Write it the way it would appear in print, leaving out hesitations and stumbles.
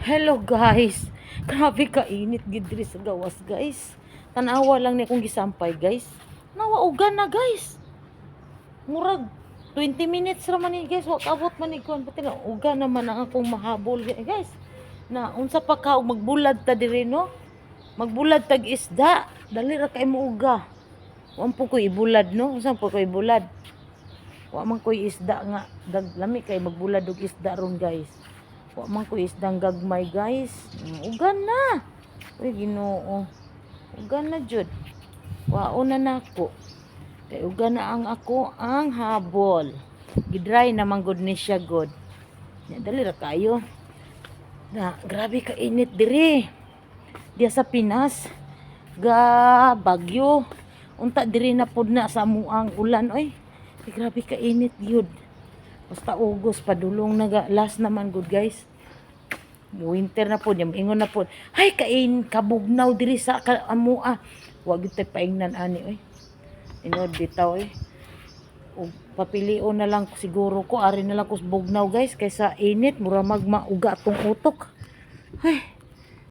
Hello guys. Grabe ka init gid diri sa gawas guys. Tanawa lang ni akong gisampay guys. Nawaugan na guys. Murag 20 minutes ra man ni guys. Wa kabot man ni kon pati na uga naman ang akong mahabol guys. Na unsa pa ka magbulad ta diri no? Magbulad tag isda. Dali ra kay mo uga. Wa po ko ibulad no. Unsa po ko ibulad? Wa man ko isda nga lami kay magbulad og isda ron guys. Wa man ko isdang gagmay guys. Ugan na. Uy Ginoo. Ugan na jud. Waon na nako. Kay ugan na ang ako ang habol. Gidry na man gud ni siya god. Ya dali ra kayo. Na grabe ka init diri. Diya sa Pinas. Ga bagyo. Unta diri na pud na sa amuang ulan oy. Grabe ka init gyud. Basta August padulong naga last naman good guys. Winter na po, ingon na po. Ay kain kabugnaw diri sa amua. Wag gyud tay paingnan ani oy. Inod bitaw oy. Og papilion na lang siguro ko ari na lang ko bugnaw guys kaysa init mura magmauga tong utok. Ay